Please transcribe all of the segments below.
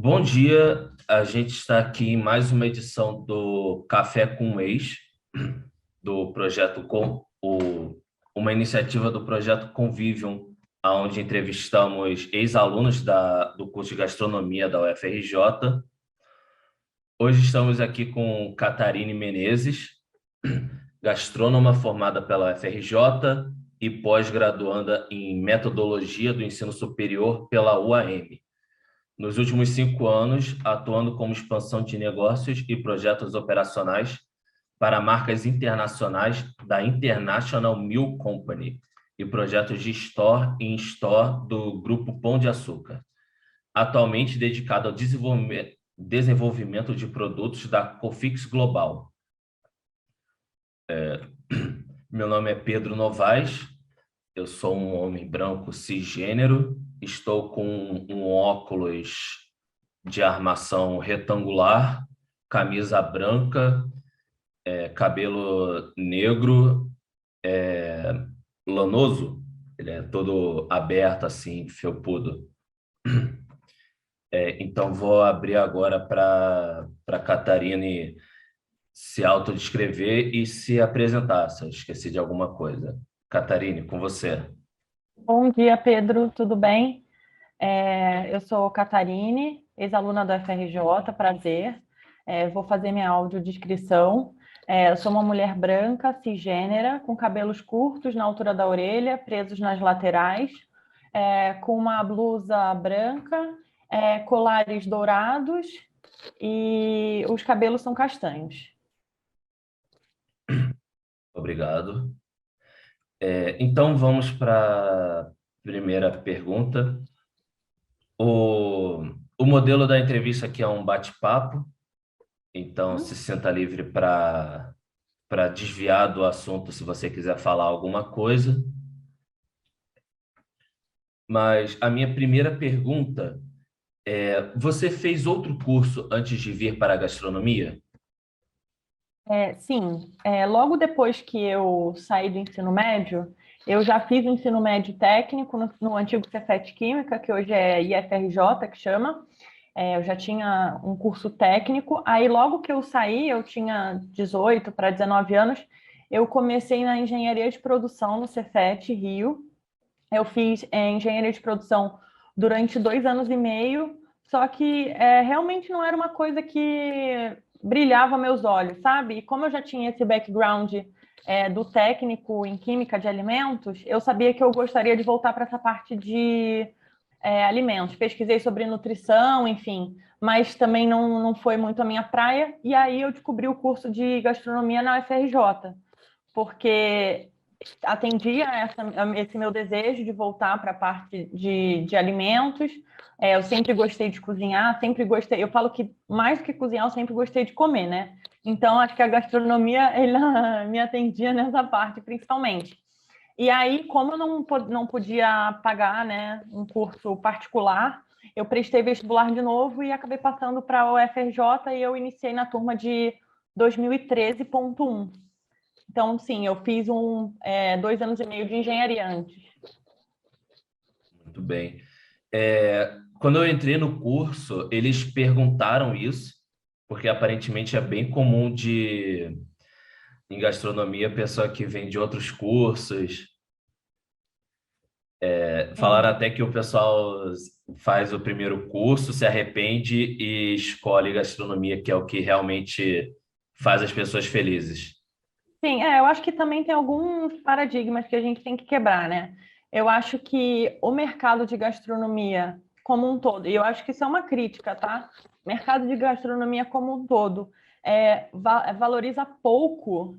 Bom dia, a gente está aqui em mais uma edição do Café com o Ex, do projeto uma iniciativa do projeto Convivium, onde entrevistamos ex-alunos do curso de gastronomia da UFRJ. Hoje estamos aqui com Catarine Menezes, gastrônoma formada pela UFRJ e pós-graduanda em metodologia do ensino superior pela UAM. Nos últimos 5 anos, atuando como expansão de negócios e projetos operacionais para marcas internacionais da International Milk Company e projetos de Store e In-Store do Grupo Pão de Açúcar. Atualmente dedicado ao desenvolvimento de produtos da Cofix Global. Meu nome é Pedro Novaes, eu sou um homem branco cisgênero, estou com um óculos de armação retangular, camisa branca, cabelo negro, lanoso, ele é todo aberto assim, felpudo. Então vou abrir agora para a Catarine se autodescrever e se apresentar, se eu esqueci de alguma coisa. Catarine, com você. Bom dia, Pedro, tudo bem? Eu sou Catarine, ex-aluna da UFRJ, prazer. Vou fazer minha audiodescrição. Eu sou uma mulher branca, cisgênera, com cabelos curtos na altura da orelha, presos nas laterais, com uma blusa branca, colares dourados e os cabelos são castanhos. Obrigado. Então vamos para a primeira pergunta. O modelo da entrevista aqui é um bate-papo, então se sinta livre para desviar do assunto se você quiser falar alguma coisa. Mas a minha primeira pergunta é: você fez outro curso antes de vir para a gastronomia? Sim, logo depois que eu saí do ensino médio, eu já fiz o ensino médio técnico no antigo Cefet Química, que hoje é IFRJ, que chama. Eu já tinha um curso técnico. Aí, logo que eu saí, eu tinha 18 para 19 anos, eu comecei na engenharia de produção no Cefet, Rio. Eu fiz engenharia de produção durante 2 anos e meio, só que realmente não era uma coisa que brilhava meus olhos, sabe? E como eu já tinha esse background do técnico em química de alimentos, eu sabia que eu gostaria de voltar para essa parte de alimentos. Pesquisei sobre nutrição, enfim, mas também não foi muito a minha praia. E aí eu descobri o curso de gastronomia na UFRJ, porque atendia esse meu desejo de voltar para a parte de alimentos. Eu sempre gostei de cozinhar, sempre gostei. Eu falo que mais do que cozinhar, eu sempre gostei de comer, né? Então, acho que a gastronomia ela me atendia nessa parte, principalmente. E aí, como eu não podia pagar, né, um curso particular, eu prestei vestibular de novo e acabei passando para a UFRJ e eu iniciei na turma de 2013.1. Então, sim, eu fiz 2 anos e meio de engenharia antes. Muito bem. Quando eu entrei no curso, eles perguntaram isso, porque aparentemente é bem comum em gastronomia, pessoa que vem de outros cursos. Falaram até que o pessoal faz o primeiro curso, se arrepende e escolhe gastronomia, que é o que realmente faz as pessoas felizes. Sim, eu acho que também tem alguns paradigmas que a gente tem que quebrar, né? Eu acho que o mercado de gastronomia como um todo, e eu acho que isso é uma crítica, tá? Mercado de gastronomia como um todo valoriza pouco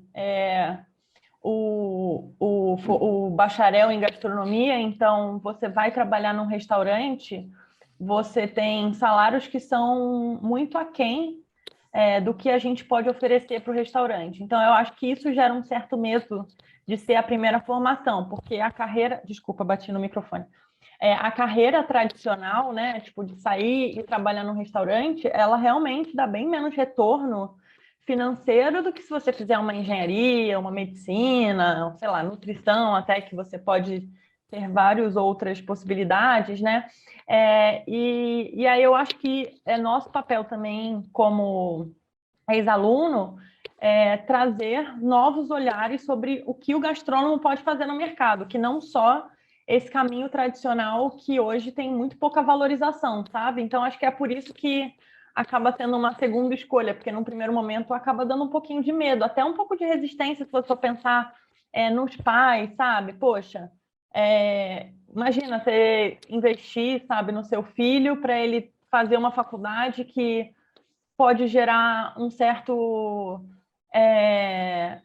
o bacharel em gastronomia. Então, você vai trabalhar num restaurante, você tem salários que são muito aquém do que a gente pode oferecer para o restaurante. Então, eu acho que isso gera um certo medo de ser a primeira formação, porque a carreira... Desculpa, bati no microfone. A carreira tradicional, né, tipo, de sair e trabalhar num restaurante, ela realmente dá bem menos retorno financeiro do que se você fizer uma engenharia, uma medicina, sei lá, nutrição, até que você pode ter várias outras possibilidades, né? E aí eu acho que é nosso papel também, como ex-aluno, trazer novos olhares sobre o que o gastrônomo pode fazer no mercado, que não só esse caminho tradicional que hoje tem muito pouca valorização, sabe? Então, acho que é por isso que acaba sendo uma segunda escolha, porque num primeiro momento acaba dando um pouquinho de medo, até um pouco de resistência, se você for pensar nos pais, sabe? Poxa, imagina você investir, sabe, no seu filho para ele fazer uma faculdade que pode gerar um certo.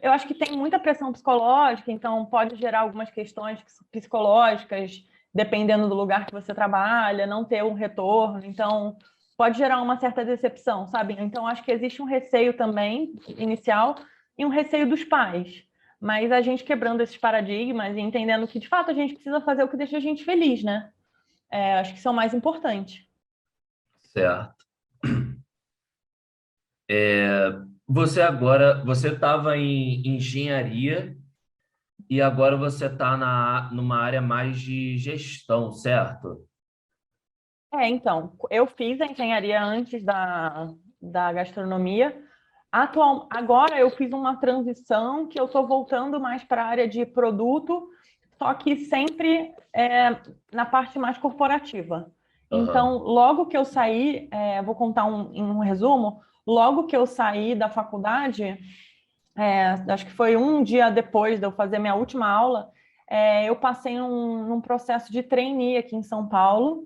Eu acho que tem muita pressão psicológica, então pode gerar algumas questões psicológicas, dependendo do lugar que você trabalha, não ter um retorno, então pode gerar uma certa decepção, sabe? Então acho que existe um receio também inicial e um receio dos pais. Mas a gente quebrando esses paradigmas e entendendo que, de fato, a gente precisa fazer o que deixa a gente feliz, né? Acho que isso é o mais importante. Certo. Você estava em engenharia e agora você está numa área mais de gestão, certo? Então, eu fiz a engenharia antes da gastronomia. Agora eu fiz uma transição que eu estou voltando mais para a área de produto, só que sempre na parte mais corporativa. Então, Aham. logo que eu saí, vou contar em um resumo, logo que eu saí da faculdade, acho que foi um dia depois de eu fazer minha última aula, eu passei num processo de trainee aqui em São Paulo,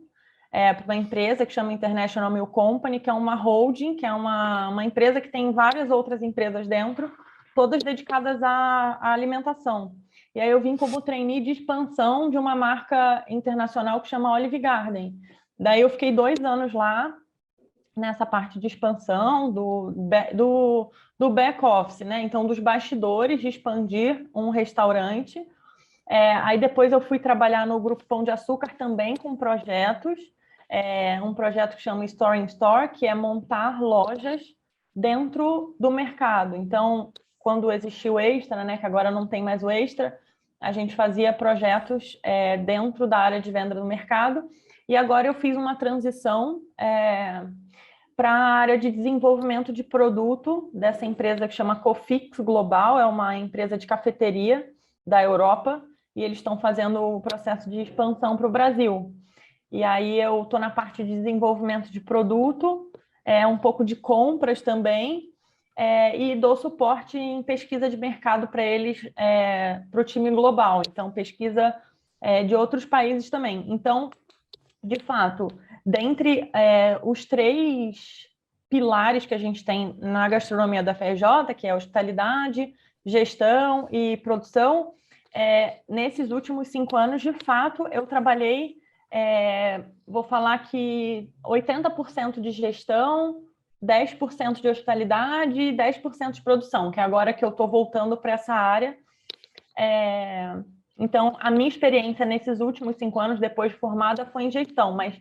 para uma empresa que chama International Milk Company, que é uma holding, que é uma empresa que tem várias outras empresas dentro, todas dedicadas à alimentação. E aí eu vim como trainee de expansão de uma marca internacional que chama Olive Garden. Daí eu fiquei 2 anos lá, nessa parte de expansão do back-office, né? Então, dos bastidores de expandir um restaurante. Aí depois eu fui trabalhar no Grupo Pão de Açúcar também com projetos. Um projeto que chama Store in Store, que é montar lojas dentro do mercado. Então, quando existiu o Extra, né, que agora não tem mais o Extra, a gente fazia projetos dentro da área de venda do mercado. E agora eu fiz uma transição para a área de desenvolvimento de produto dessa empresa que chama Cofix Global, é uma empresa de cafeteria da Europa, e eles estão fazendo o processo de expansão para o Brasil. E aí eu estou na parte de desenvolvimento de produto, um pouco de compras também, e dou suporte em pesquisa de mercado para eles, para o time global. Então, pesquisa de outros países também. Então, de fato, dentre os 3 pilares que a gente tem na gastronomia da FRJ, que é hospitalidade, gestão e produção, nesses últimos 5 anos, de fato, eu trabalhei, vou falar que 80% de gestão, 10% de hospitalidade e 10% de produção, que é agora que eu estou voltando para essa área. Então, a minha experiência nesses últimos 5 anos, depois de formada, foi em gestão, mas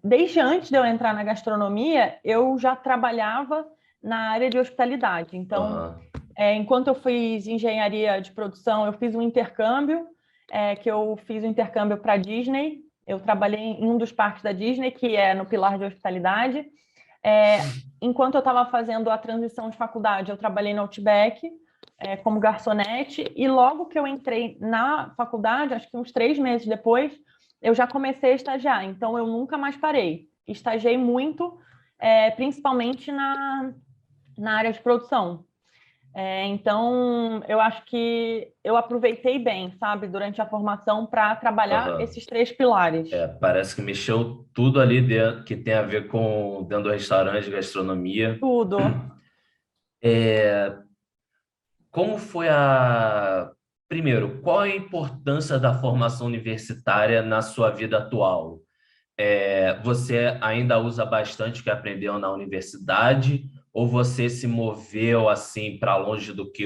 desde antes de eu entrar na gastronomia, eu já trabalhava na área de hospitalidade. Então, Aham. enquanto eu fiz engenharia de produção, eu fiz um intercâmbio, que eu fiz um intercâmbio para a Disney. Eu trabalhei em um dos parques da Disney, que é no pilar de hospitalidade. Enquanto eu estava fazendo a transição de faculdade, eu trabalhei no Outback, como garçonete, e logo que eu entrei na faculdade, acho que uns 3 meses depois, eu já comecei a estagiar, então eu nunca mais parei. Estagiei muito, principalmente na área de produção. Então, eu acho que eu aproveitei bem, sabe, durante a formação para trabalhar Aham. esses 3 pilares. Parece que mexeu tudo ali dentro, que tem a ver com dentro do restaurante, gastronomia. Tudo. Como foi a... Primeiro, qual a importância da formação universitária na sua vida atual? Você ainda usa bastante o que aprendeu na universidade ou você se moveu assim para longe do que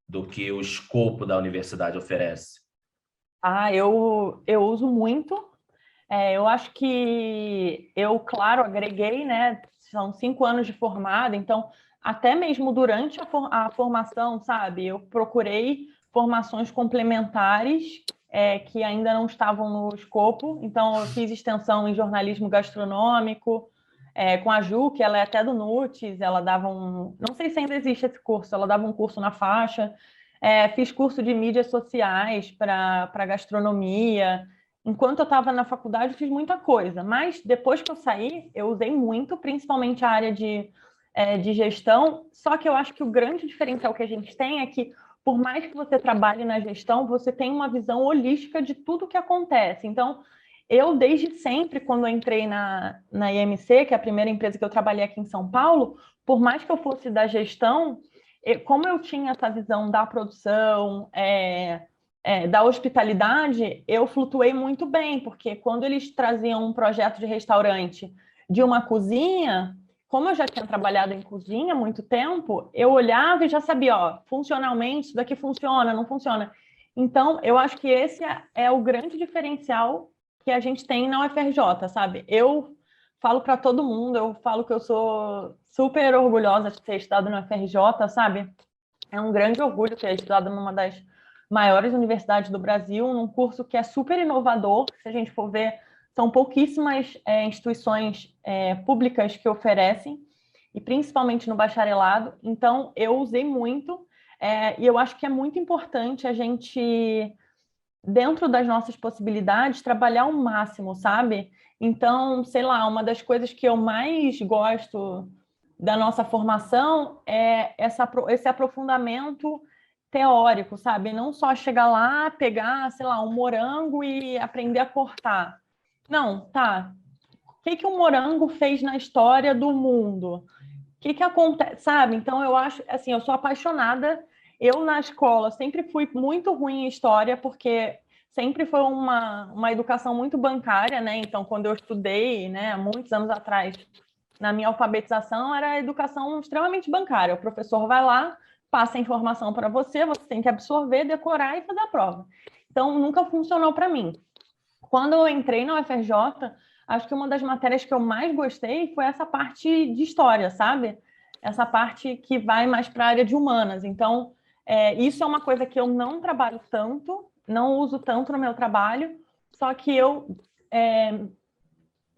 do que o escopo da universidade oferece? Eu uso muito. Eu acho que eu, claro, agreguei, né? São 5 anos de formada, então, até mesmo durante a formação, sabe? Eu procurei formações complementares que ainda não estavam no escopo. Então, eu fiz extensão em jornalismo gastronômico, com a Ju, que ela é até do NUTES, ela dava um... Não sei se ainda existe esse curso, ela dava um curso na faixa. Fiz curso de mídias sociais para gastronomia. Enquanto eu estava na faculdade, eu fiz muita coisa, mas depois que eu saí, eu usei muito, principalmente a área de gestão, só que eu acho que o grande diferencial que a gente tem é que, por mais que você trabalhe na gestão, você tem uma visão holística de tudo que acontece. Então, eu, desde sempre, quando eu entrei na IMC, que é a primeira empresa que eu trabalhei aqui em São Paulo, por mais que eu fosse da gestão, como eu tinha essa visão da produção, da hospitalidade, eu flutuei muito bem, porque quando eles traziam um projeto de restaurante de uma cozinha, como eu já tinha trabalhado em cozinha há muito tempo, eu olhava e já sabia, ó, funcionalmente, isso daqui funciona, não funciona. Então, eu acho que esse é o grande diferencial que a gente tem na UFRJ, sabe? Eu falo para todo mundo, eu falo que eu sou super orgulhosa de ter estudado na UFRJ, sabe? É um grande orgulho ter estudado numa das maiores universidades do Brasil, num curso que é super inovador. Se a gente for ver, são pouquíssimas instituições públicas que oferecem, e principalmente no bacharelado. Então, eu usei muito, e eu acho que é muito importante a gente, dentro das nossas possibilidades, trabalhar ao máximo, sabe? Então, sei lá, uma das coisas que eu mais gosto da nossa formação é esse aprofundamento teórico, sabe? Não só chegar lá, pegar, sei lá, um morango e aprender a cortar. Não, tá. O que um morango fez na história do mundo? O que acontece, sabe? Então, eu acho, assim, eu sou apaixonada. Eu, na escola, sempre fui muito ruim em história, porque sempre foi uma educação muito bancária, né? Então, quando eu estudei, né, há muitos anos atrás, na minha alfabetização, era a educação extremamente bancária. O professor vai lá, passa a informação para você, você tem que absorver, decorar e fazer a prova. Então, nunca funcionou para mim. Quando eu entrei na UFRJ, acho que uma das matérias que eu mais gostei foi essa parte de história, sabe? Essa parte que vai mais para a área de humanas. Então, isso é uma coisa que eu não trabalho tanto, não uso tanto no meu trabalho, só que eu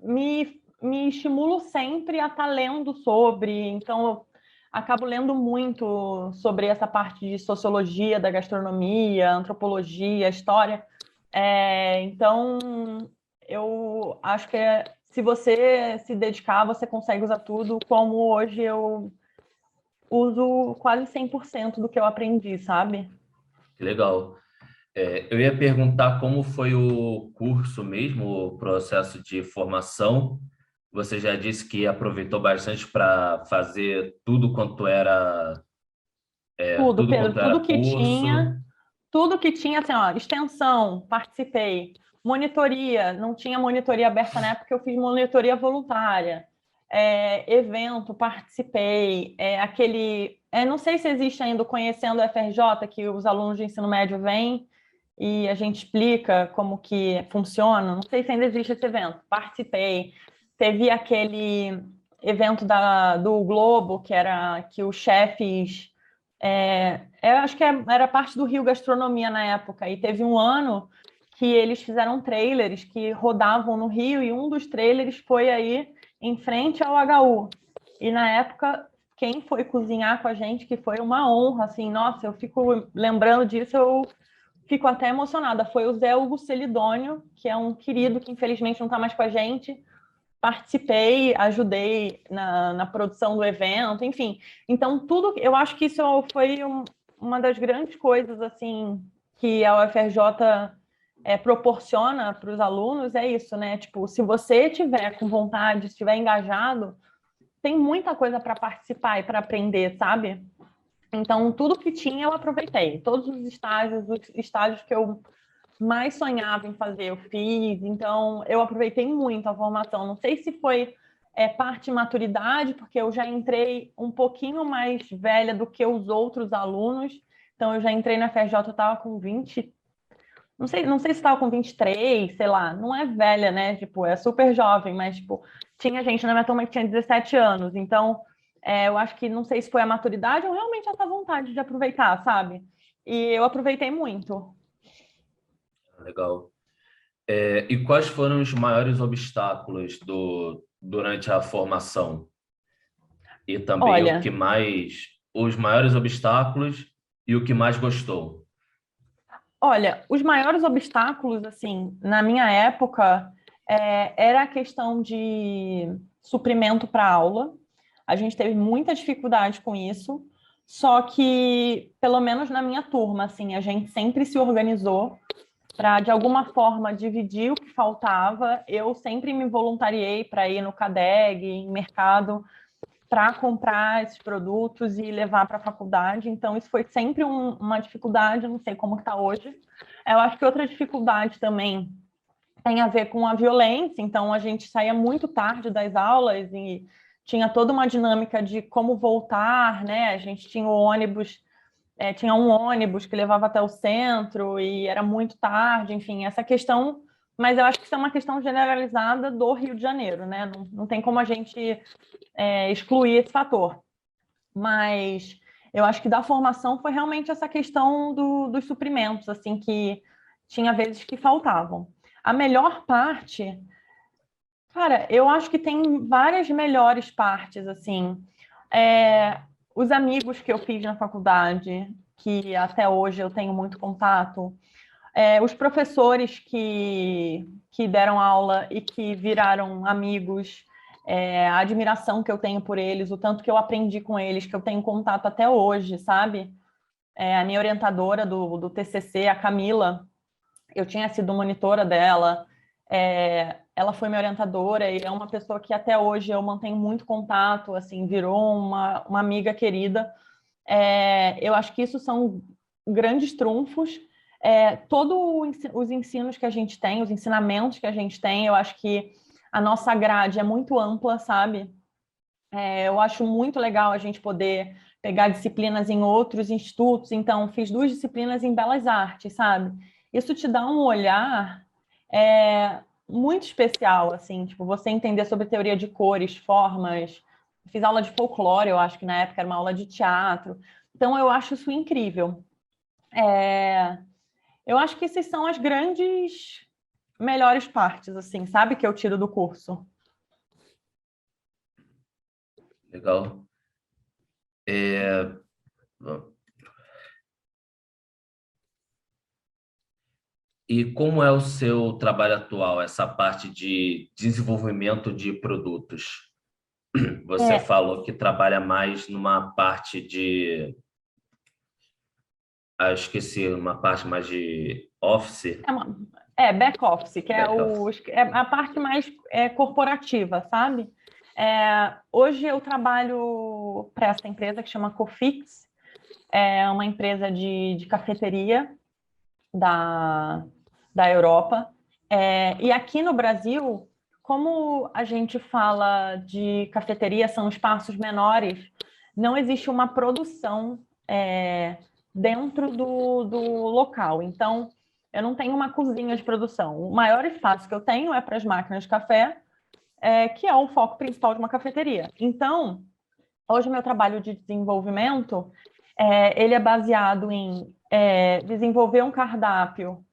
me estimulo sempre a estar lendo sobre. Então, eu acabo lendo muito sobre essa parte de sociologia da gastronomia, antropologia, história. Então, eu acho que se você se dedicar, você consegue usar tudo, como hoje eu uso quase 100% do que eu aprendi, sabe? Que legal. Eu ia perguntar como foi o curso mesmo, o processo de formação. Você já disse que aproveitou bastante para fazer Tudo, tudo Pedro, quanto era curso. tudo que tinha, assim, ó, extensão, participei. Monitoria, não tinha monitoria aberta na época, eu fiz monitoria voluntária. Evento, participei. Não sei se existe ainda o Conhecendo o FRJ, que os alunos de ensino médio vêm e a gente explica como que funciona. Não sei se ainda existe esse evento. Participei. Teve aquele evento do Globo, que era que os chefes eu acho que era parte do Rio Gastronomia na época, e teve um ano que eles fizeram trailers que rodavam no Rio, e um dos trailers foi aí em frente ao HU. E na época, quem foi cozinhar com a gente, que foi uma honra, assim, nossa, eu fico lembrando disso, eu fico até emocionada. Foi o Zé Hugo Celidônio, que é um querido que infelizmente não está mais com a gente, participei, ajudei na produção do evento, enfim. Então, tudo, eu acho que isso foi uma das grandes coisas, assim, que a UFRJ proporciona para os alunos, é isso, né? Tipo, se você tiver com vontade, estiver engajado, tem muita coisa para participar e para aprender, sabe? Então, tudo que tinha eu aproveitei. Todos os estágios que eu mais sonhava em fazer, eu fiz. Então, eu aproveitei muito a formação. Não sei se foi parte de maturidade, porque eu já entrei um pouquinho mais velha do que os outros alunos. Então, eu já entrei na FRJ, eu estava com 20, não sei se estava com 23, sei lá. Não é velha, né? Tipo, é super jovem, mas, tipo, tinha gente na minha turma que tinha 17 anos. Então, eu acho que não sei se foi a maturidade ou realmente essa vontade de aproveitar, sabe? E eu aproveitei muito. Legal. E quais foram os maiores obstáculos durante a formação? E também Olha, os maiores obstáculos e o que mais gostou? olha, os maiores obstáculos, assim, na minha época, era a questão de suprimento para aula. A gente teve muita dificuldade com isso, só que, pelo menos na minha turma, assim, a gente sempre se organizou para, de alguma forma, dividir o que faltava. Eu sempre me voluntariei para ir no CADEG, em mercado, para comprar esses produtos e levar para a faculdade. Então, isso foi sempre uma dificuldade, não sei como está hoje. Eu acho que outra dificuldade também tem a ver com a violência. Então, a gente saía muito tarde das aulas e tinha toda uma dinâmica de como voltar, né? A gente tinha o ônibus, tinha um ônibus que levava até o centro e era muito tarde, enfim, essa questão. Mas eu acho que isso é uma questão generalizada do Rio de Janeiro, né? Não tem como a gente excluir esse fator. Mas eu acho que da formação foi realmente essa questão dos suprimentos, assim, que tinha vezes que faltavam. A melhor parte, cara, eu acho que tem várias melhores partes, assim. Os amigos que eu fiz na faculdade, que até hoje eu tenho muito contato, os professores que deram aula e que viraram amigos, a admiração que eu tenho por eles, o tanto que eu aprendi com eles, que eu tenho contato até hoje, sabe? A minha orientadora do TCC, a Camila, eu tinha sido monitora dela, ela foi minha orientadora e é uma pessoa que até hoje eu mantenho muito contato, assim, virou uma amiga querida. Eu acho que isso são grandes trunfos. Todos os ensinos que a gente tem, os ensinamentos que a gente tem, eu acho que a nossa grade é muito ampla, sabe? Eu acho muito legal a gente poder pegar disciplinas em outros institutos. Então, fiz 2 disciplinas em Belas Artes, sabe? Isso te dá um olhar muito especial, assim, tipo, você entender sobre teoria de cores, formas. Fiz aula de folclore, eu acho que na época era uma aula de teatro. Então, eu acho isso incrível. Eu acho que essas são as grandes, melhores partes, assim, sabe, que eu tiro do curso. Legal. É, E como é o seu trabalho atual, essa parte de desenvolvimento de produtos? Você É, falou que trabalha mais numa parte esqueci, uma parte mais de office, é, back office, que back office. é a parte mais corporativa, sabe? Hoje eu trabalho para essa empresa que chama Cofix, é uma empresa de cafeteria da, da Europa. E aqui no Brasil, como a gente fala de cafeteria, são espaços menores, não existe uma produção dentro do local. Então, eu não tenho uma cozinha de produção. O maior espaço que eu tenho é para as máquinas de café, que é o foco principal de uma cafeteria. Então, hoje meu trabalho de desenvolvimento, ele é baseado em desenvolver um cardápio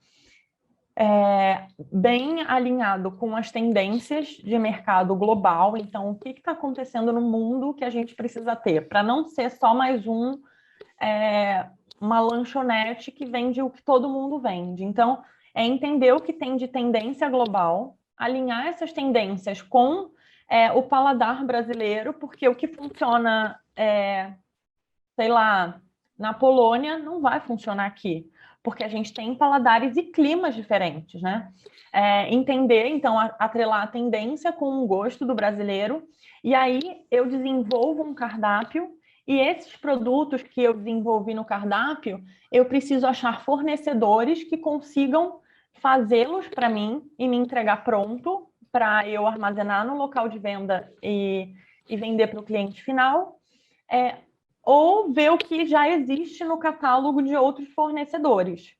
bem alinhado com as tendências de mercado global. Então, o que está acontecendo no mundo que a gente precisa ter, para não ser só mais uma lanchonete que vende o que todo mundo vende. Então, é entender o que tem de tendência global, alinhar essas tendências com o paladar brasileiro, porque o que funciona, sei lá, na Polônia, não vai funcionar aqui, porque a gente tem paladares e climas diferentes, né? Entender, então, atrelar a tendência com o gosto do brasileiro, e aí eu desenvolvo um cardápio, e esses produtos que eu desenvolvi no cardápio, eu preciso achar fornecedores que consigam fazê-los para mim e me entregar pronto para eu armazenar no local de venda e vender para o cliente final. Ou ver o que já existe no catálogo de outros fornecedores,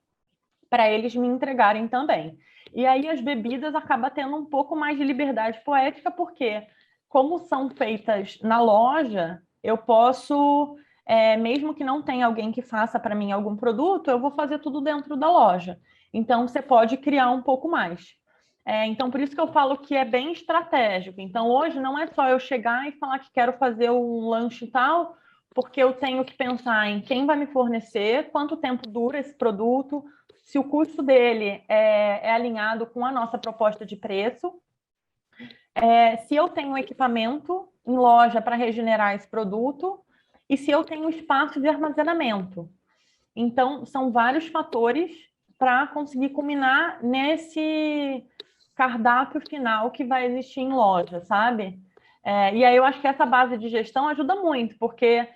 para eles me entregarem também. E aí as bebidas acabam tendo um pouco mais de liberdade poética, porque, como são feitas na loja, eu posso, mesmo que não tenha alguém que faça para mim algum produto, eu vou fazer tudo dentro da loja. Então, você pode criar um pouco mais. Então, por isso que eu falo que é bem estratégico. Então, hoje não é só eu chegar e falar que quero fazer um lanche e tal, porque eu tenho que pensar em quem vai me fornecer, quanto tempo dura esse produto, se o custo dele é alinhado com a nossa proposta de preço, se eu tenho equipamento em loja para regenerar esse produto e se eu tenho espaço de armazenamento. Então, são vários fatores para conseguir culminar nesse cardápio final que vai existir em loja, sabe? E aí eu acho que essa base de gestão ajuda muito, porque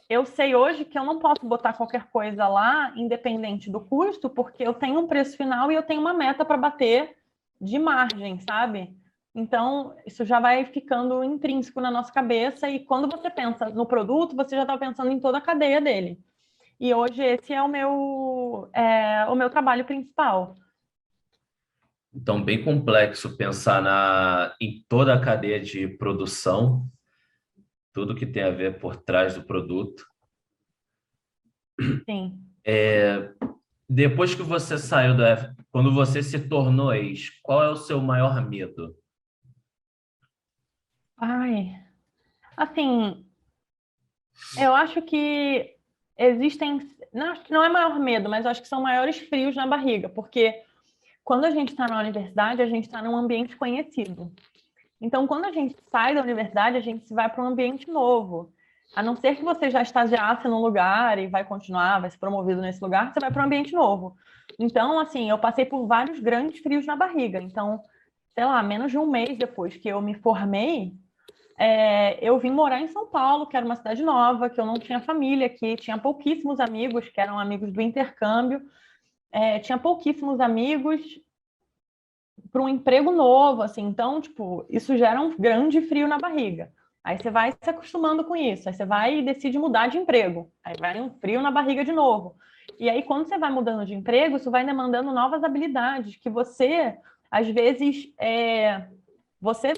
eu sei hoje que eu não posso botar qualquer coisa lá, independente do custo, porque eu tenho um preço final e eu tenho uma meta para bater de margem, sabe? Então, isso já vai ficando intrínseco na nossa cabeça e quando você pensa no produto, você já está pensando em toda a cadeia dele. E hoje esse é o meu trabalho principal. Então, bem complexo pensar em toda a cadeia de produção, tudo que tem a ver por trás do produto. Sim. Depois que você saiu quando você se tornou ex, qual é o seu maior medo? Ai, assim, eu acho que existem, não, acho que não é maior medo, mas eu acho que são maiores frios na barriga, porque quando a gente está na universidade, a gente está num ambiente conhecido. Então, quando a gente sai da universidade, a gente vai para um ambiente novo. A não ser que você já estagiasse num lugar e vai continuar, vai ser promovido nesse lugar, você vai para um ambiente novo. Então, assim, eu passei por vários grandes frios na barriga. Então, sei lá, menos de um mês depois que eu me formei, eu vim morar em São Paulo, que era uma cidade nova, que eu não tinha família aqui, tinha pouquíssimos amigos, que eram amigos do intercâmbio, tinha pouquíssimos amigos para um emprego novo, assim. Então, tipo, isso gera um grande frio na barriga. Aí você vai se acostumando com isso, aí você vai e decide mudar de emprego. Aí vai um frio na barriga de novo. E aí, quando você vai mudando de emprego, isso vai demandando novas habilidades que você, às vezes,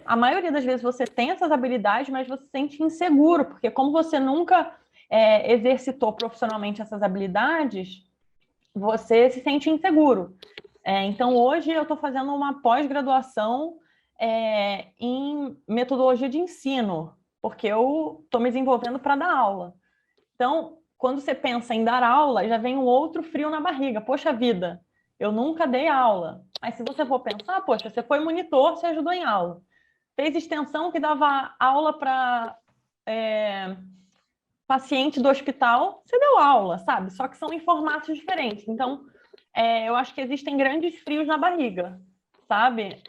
a maioria das vezes você tem essas habilidades, mas você se sente inseguro, porque como você nunca exercitou profissionalmente essas habilidades, você se sente inseguro. Então, hoje eu estou fazendo uma pós-graduação em metodologia de ensino, porque eu estou me desenvolvendo para dar aula. Então, quando você pensa em dar aula, já vem um outro frio na barriga. Poxa vida, eu nunca dei aula. Mas se você for pensar, poxa, você foi monitor, você ajudou em aula. Fez extensão que dava aula para paciente do hospital, você deu aula, sabe? Só que são em formatos diferentes. Então, eu acho que existem grandes frios na barriga, sabe?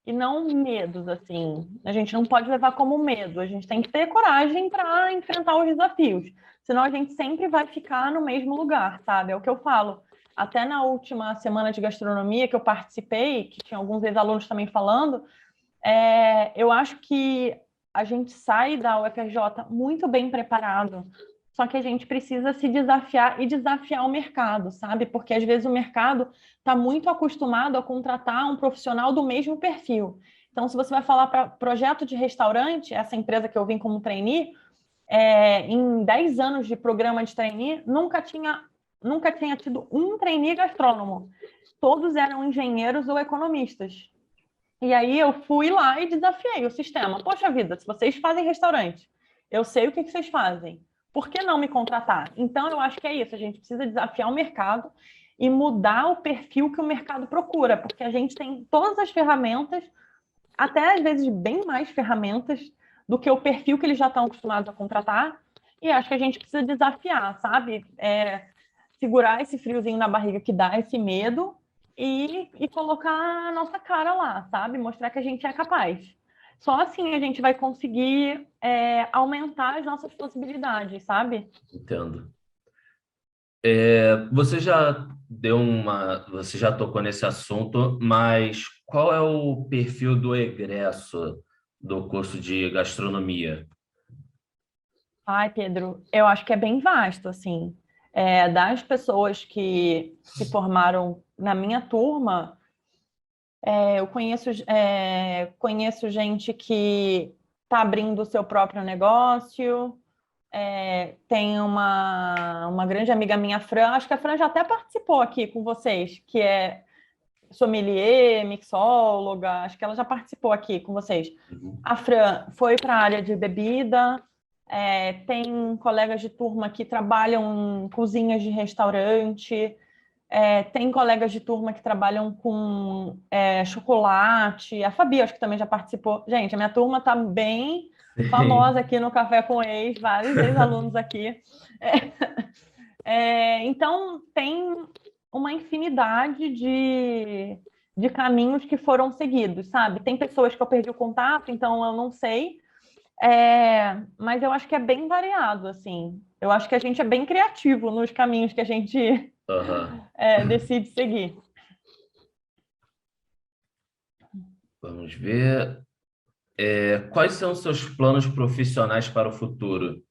E não medos, assim. A gente não pode levar como medo, a gente tem que ter coragem para enfrentar os desafios. Senão a gente sempre vai ficar no mesmo lugar, sabe? É o que eu falo. Até na última semana de gastronomia que eu participei, que tinha alguns ex-alunos também falando, eu acho que a gente sai da UFRJ muito bem preparado, só que a gente precisa se desafiar e desafiar o mercado, sabe? Porque às vezes o mercado está muito acostumado a contratar um profissional do mesmo perfil. Então, se você vai falar para projeto de restaurante, essa empresa que eu vim como trainee, em 10 anos de programa de trainee, nunca tinha tido um trainee gastrônomo. Todos eram engenheiros ou economistas. E aí eu fui lá e desafiei o sistema. Poxa vida, se vocês fazem restaurante, eu sei o que vocês fazem. Por que não me contratar? Então eu acho que é isso. A gente precisa desafiar o mercado e mudar o perfil que o mercado procura, porque a gente tem todas as ferramentas, até às vezes bem mais ferramentas do que o perfil que eles já estão acostumados a contratar. E acho que a gente precisa desafiar, sabe? Segurar esse friozinho na barriga que dá esse medo e colocar a nossa cara lá, sabe? Mostrar que a gente é capaz. Só assim a gente vai conseguir aumentar as nossas possibilidades, sabe? Entendo. Você já tocou nesse assunto, mas qual é o perfil do egresso do curso de gastronomia? Ai, Pedro, eu acho que é bem vasto, assim. Das pessoas que se formaram na minha turma, eu conheço gente que está abrindo o seu próprio negócio, tem uma grande amiga minha, Fran, acho que a Fran já até participou aqui com vocês, que é sommelier, mixóloga, acho que ela já participou aqui com vocês. Uhum. A Fran foi para a área de bebida, tem colegas de turma que trabalham em cozinhas de restaurante, tem colegas de turma que trabalham com chocolate, a Fabi acho que também já participou. Gente, a minha turma está bem famosa aqui no Café com Ex, vários ex-alunos aqui. Então, tem uma infinidade de caminhos que foram seguidos, sabe? Tem pessoas que eu perdi o contato, então eu não sei, mas eu acho que é bem variado, assim. Eu acho que a gente é bem criativo nos caminhos que a gente Uhum. decide seguir. Vamos ver. Quais são os seus planos profissionais para o futuro?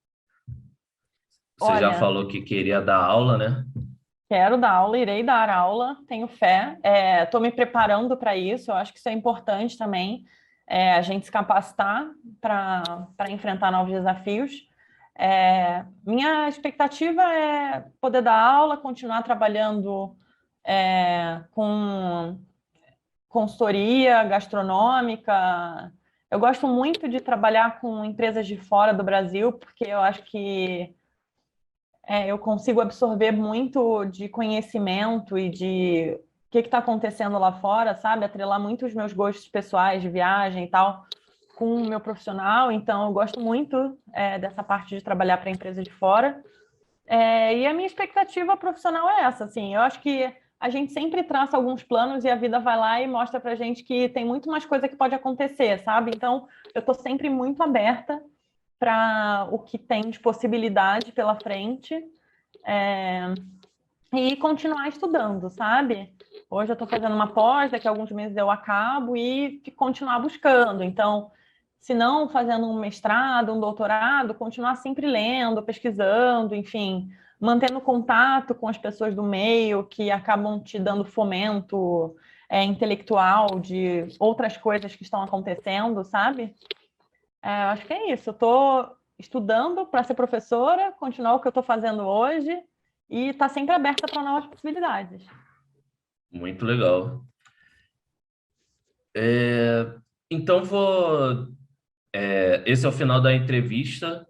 Você já Olha, falou que queria dar aula, né? quero dar aula, irei dar aula, tenho fé. Estou me preparando para isso, eu acho que isso é importante também, a gente se capacitar para enfrentar novos desafios. Minha expectativa é poder dar aula, continuar trabalhando com consultoria gastronômica. Eu gosto muito de trabalhar com empresas de fora do Brasil, porque eu acho que eu consigo absorver muito de conhecimento e de o que está acontecendo lá fora, sabe? Atrelar muito os meus gostos pessoais de viagem e tal com o meu profissional. Então, eu gosto muito dessa parte de trabalhar para empresa de fora. E a minha expectativa profissional é essa, assim. Eu acho que a gente sempre traça alguns planos e a vida vai lá e mostra para gente que tem muito mais coisa que pode acontecer, sabe? Então, eu estou sempre muito aberta para o que tem de possibilidade pela frente e continuar estudando, sabe? Hoje eu estou fazendo uma pós, daqui a alguns meses eu acabo e continuar buscando. Então, se não fazendo um mestrado, um doutorado, continuar sempre lendo, pesquisando, enfim, mantendo contato com as pessoas do meio que acabam te dando fomento intelectual de outras coisas que estão acontecendo, sabe? Eu acho que é isso. Eu estou estudando para ser professora, continuar o que eu estou fazendo hoje e estar sempre aberta para novas possibilidades. Muito legal. Então, esse é o final da entrevista.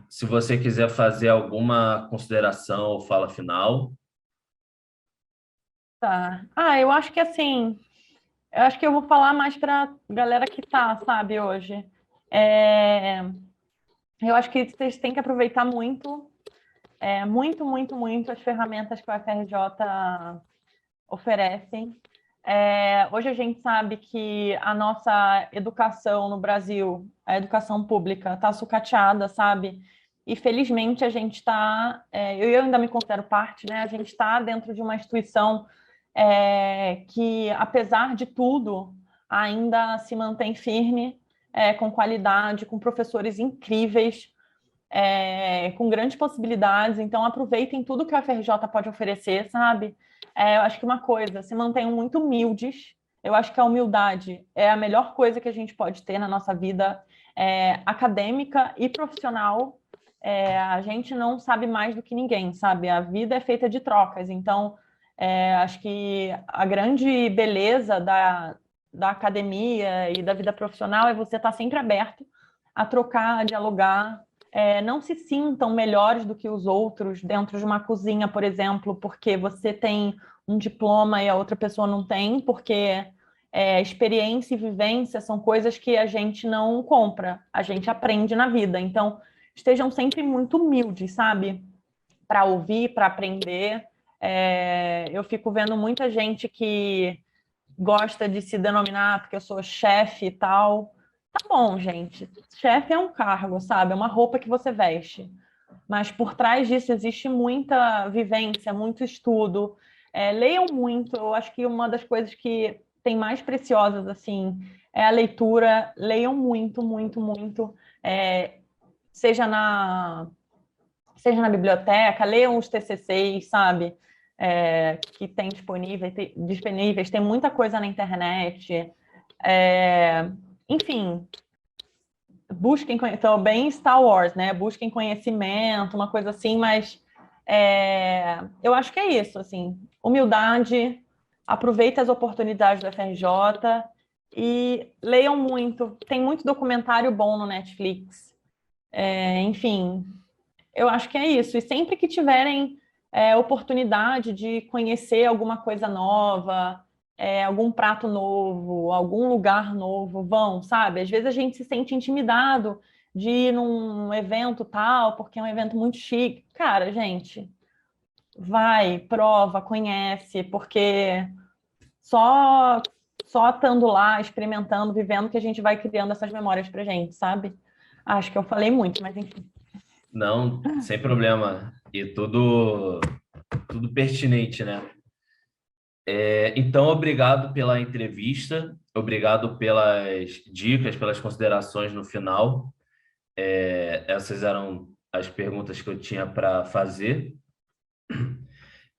Se você quiser fazer alguma consideração ou fala final. Tá. Eu acho que assim, eu acho que eu vou falar mais para galera que tá, sabe, hoje. É, eu acho que vocês têm que aproveitar muito, muito, muito, muito as ferramentas que o FRJ oferecem. Hoje a gente sabe que a nossa educação no Brasil, a educação pública, está sucateada, sabe? E felizmente a gente está, eu ainda me considero parte, né? A gente está dentro de uma instituição que, apesar de tudo, ainda se mantém firme, com qualidade, com professores incríveis, com grandes possibilidades. Então, aproveitem tudo que a FRJ pode oferecer, sabe? Eu acho que uma coisa, se mantenham muito humildes. Eu acho que a humildade é a melhor coisa que a gente pode ter na nossa vida acadêmica e profissional. A gente não sabe mais do que ninguém, sabe? A vida é feita de trocas. Então, acho que a grande beleza da academia e da vida profissional é você estar sempre aberto a trocar, a dialogar, não se sintam melhores do que os outros dentro de uma cozinha, por exemplo, porque você tem um diploma e a outra pessoa não tem, porque experiência e vivência são coisas que a gente não compra, a gente aprende na vida. Então, estejam sempre muito humildes, sabe? Para ouvir, para aprender. Eu fico vendo muita gente que gosta de se denominar porque eu sou chefe e tal. Tá bom, gente. Chefe é um cargo, sabe? É uma roupa que você veste. Mas por trás disso existe muita vivência, muito estudo. Leiam muito. Eu acho que uma das coisas que tem mais preciosas, assim, é a leitura. Leiam muito, muito, muito. Seja seja na biblioteca, leiam os TCCs, sabe? Que tem disponíveis. Tem muita coisa na internet. Enfim, busquem conhecimento, então, bem Star Wars, né? Busquem conhecimento, uma coisa assim, mas eu acho que é isso, assim, humildade, aproveite as oportunidades da FRJ e leiam muito. Tem muito documentário bom no Netflix. Enfim, eu acho que é isso. E sempre que tiverem oportunidade de conhecer alguma coisa nova, algum prato novo, algum lugar novo, vão, sabe? Às vezes a gente se sente intimidado de ir num evento tal, porque é um evento muito chique. Cara, gente, vai, prova, conhece, porque só só estando lá, experimentando, vivendo, que a gente vai criando essas memórias pra gente, sabe? Acho que eu falei muito, mas enfim. Não, sem problema. E tudo pertinente, né? Então, obrigado pela entrevista, obrigado pelas dicas, pelas considerações no final. Essas eram as perguntas que eu tinha para fazer.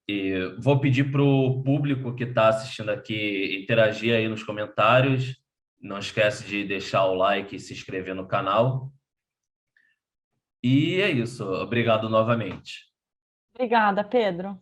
E vou pedir para o público que está assistindo aqui interagir aí nos comentários. Não esquece de deixar o like e se inscrever no canal. E é isso. Obrigado novamente. Obrigada, Pedro.